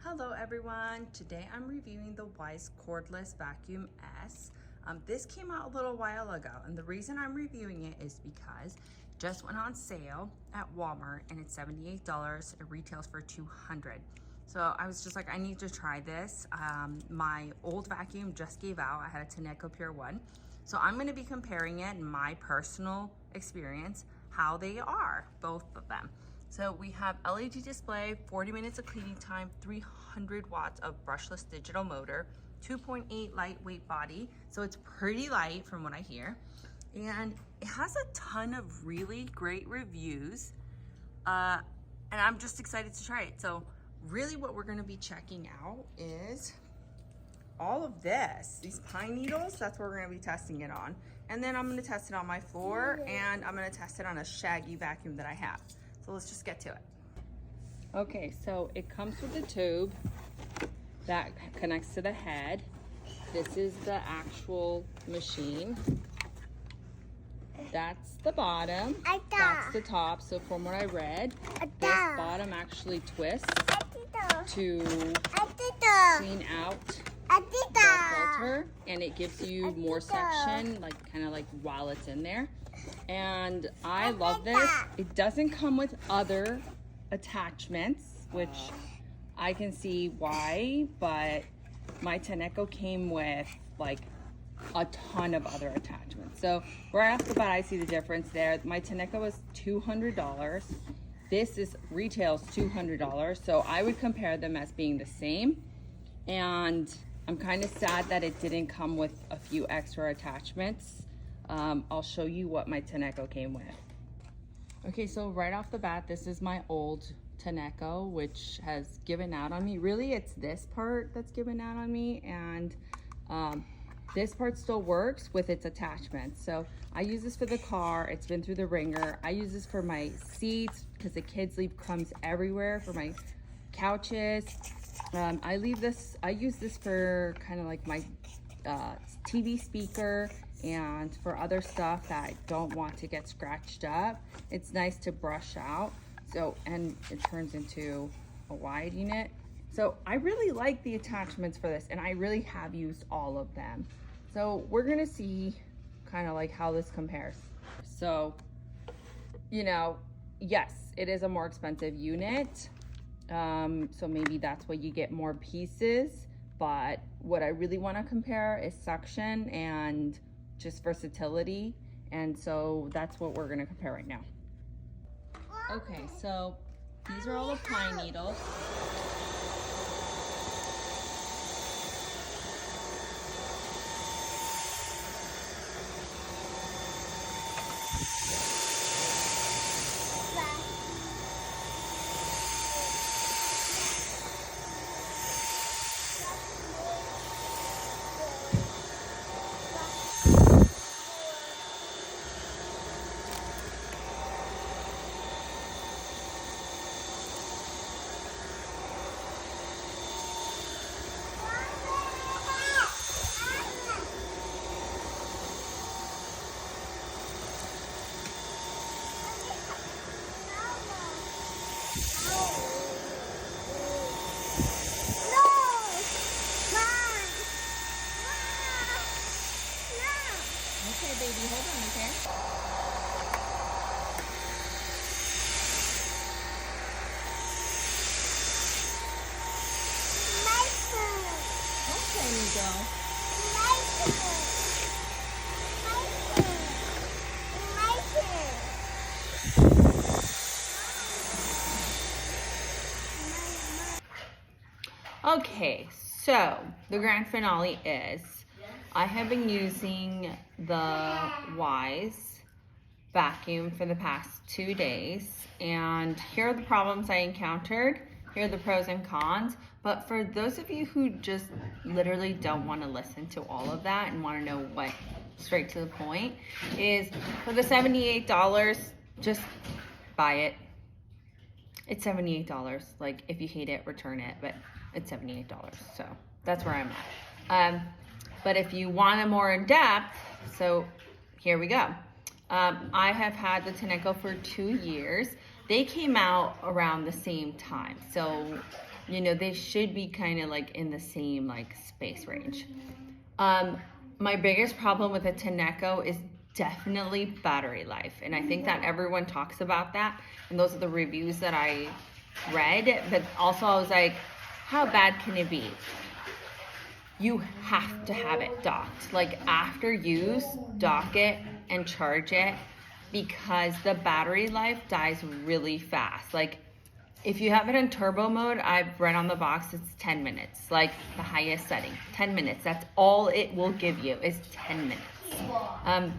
Hello everyone, today I'm reviewing the Wyze Cordless Vacuum S. This came out a little while ago, and the reason I'm reviewing it is because it just went on sale at Walmart and it's $78. It retails for $200. So I was just like, I need to try this. My old vacuum just gave out. I had a Tineco Pure 1. So I'm gonna be comparing it in my personal experience, how they are, both of them. So we have LED display, 40 minutes of cleaning time, 300 watts of brushless digital motor, 2.8 lightweight body. So it's pretty light from what I hear. And it has a ton of really great reviews. And I'm just excited to try it. So really what we're gonna be checking out is all of this, these pine needles, that's what we're gonna be testing it on. And then I'm gonna test it on my floor, and I'm gonna test it on a shaggy vacuum that I have. So let's just get to it. Okay, so it comes with a tube that connects to the head. This is the actual machine. That's the bottom. That's the top. So from what I read, this bottom actually twists to clean out the filter, and it gives you more section, like kind of like while it's in there. And I love this. It doesn't come with other attachments, which I can see why, but my Tineco came with like a ton of other attachments. So right off the bat, I see the difference there. My Tineco was $200. This is retails $200. So I would compare them as being the same. And I'm kind of sad that it didn't come with a few extra attachments. I'll show you what my Tineco came with. Okay, so right off the bat, this is my old Tineco, which has given out on me. Really, it's this part that's given out on me, and this part still works with its attachments. So I use this for the car. It's been through the ringer. I use this for my seats because the kids leave crumbs everywhere, for my couches. I use this for kind of like my TV speaker and for other stuff that I don't want to get scratched up. It's nice to brush out. So, and it turns into a wide unit. So I really like the attachments for this, and I really have used all of them. So we're gonna see kind of like how this compares. So, you know, yes, it is a more expensive unit. So maybe that's why you get more pieces, but what I really want to compare is suction and just versatility, and so that's what we're going to compare right now. Okay, so these are all the pine needles. Okay, baby, hold on, okay? Okay, Nico. Okay, so the grand finale is I have been using the Wyze vacuum for the past 2 days, and here are the problems I encountered. Here are the pros and cons. But for those of you who just literally don't want to listen to all of that and want to know what straight to the point is, for the $78, just buy it. It's $78. Like, if you hate it, return it, but it's $78. So that's where I'm at. But if you want a more in-depth, so here we go. I have had the Tineco for 2 years. They came out around the same time. So you know, they should be kind of like in the same like space range. My biggest problem with a Tineco is definitely battery life. And I think that everyone talks about that. And those are the reviews that I read. But also I was like, how bad can it be? You have to have it docked. Like after use, dock it and charge it, because the battery life dies really fast. Like if you have it in turbo mode, I've read on the box it's 10 minutes, like the highest setting, 10 minutes. That's all it will give you is 10 minutes.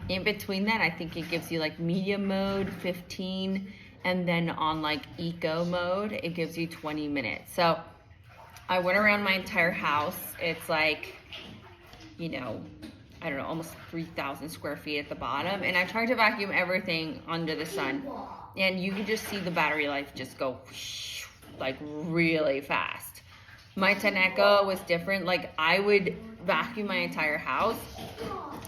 In between that, I think it gives you like medium mode, 15, and then on like eco mode, it gives you 20 minutes. So I went around my entire house. It's like, you know, I don't know, almost 3,000 square feet at the bottom. And I tried to vacuum everything under the sun. And you can just see the battery life just go like really fast. My Tineco was different. Like I would vacuum my entire house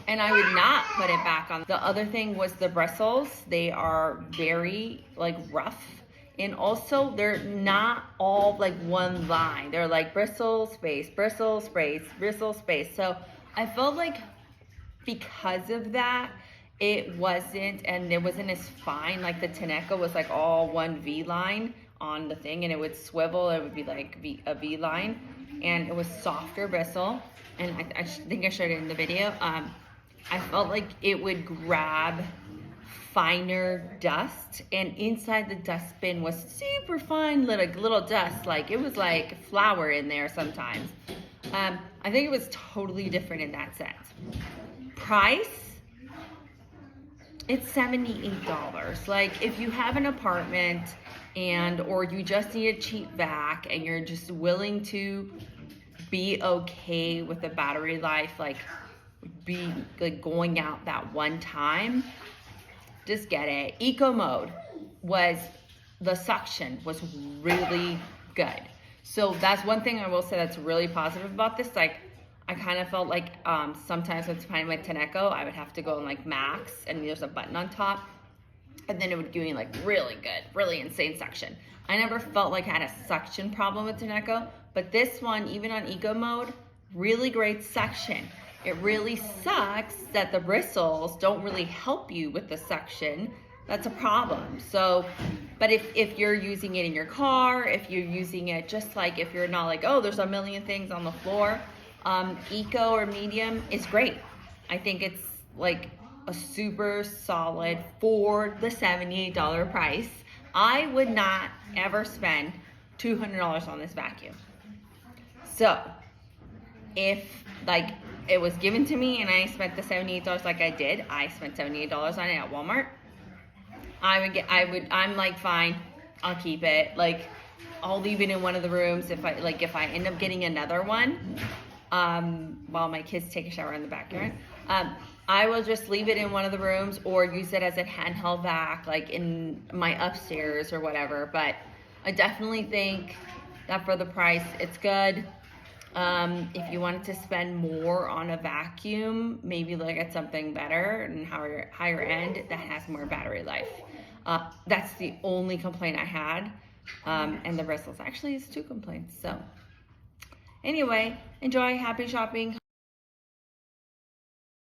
and I would not put it back on. The other thing was the bristles. They are very like rough. And also they're not all like one line. They're like bristle, space, bristle, space, bristle, space. So I felt like because of that, it wasn't as fine. Like the Tineco was like all one V line on the thing, and it would swivel. It would be like a V line, and it was softer bristle. And I think I showed it in the video. I felt like it would grab finer dust, and inside the dustbin was super fine little dust. Like it was like flour in there sometimes. I think it was totally different in that sense. Price, it's $78. Like if you have an apartment or you just need a cheap vac and you're just willing to be okay with the battery life, like be like going out that one time, just get it. Eco mode the suction was really good. So that's one thing I will say that's really positive about this. Like I kind of felt like sometimes with my Tineco, I would have to go in like max, and there's a button on top, and then it would give me like really good, really insane suction. I never felt like I had a suction problem with Tineco, but this one, even on eco mode, really great suction. It really sucks that the bristles don't really help you with the suction. That's a problem. So, but if you're using it in your car, if you're using it just like if you're not like, oh, there's a million things on the floor, eco or medium is great. I think it's like a super solid for the $78 price. I would not ever spend $200 on this vacuum. So if like it was given to me and I spent the $78 like I did, I spent $78 on it at Walmart, I'm like, fine, I'll keep it. Like I'll leave it in one of the rooms if I end up getting another one, while my kids take a shower in the backyard, I will just leave it in one of the rooms or use it as a handheld vac, like in my upstairs or whatever. But I definitely think that for the price, it's good. If you wanted to spend more on a vacuum, maybe look at something better and higher end that has more battery life. That's the only complaint I had. And the bristles actually is 2 complaints. So anyway, enjoy, happy shopping.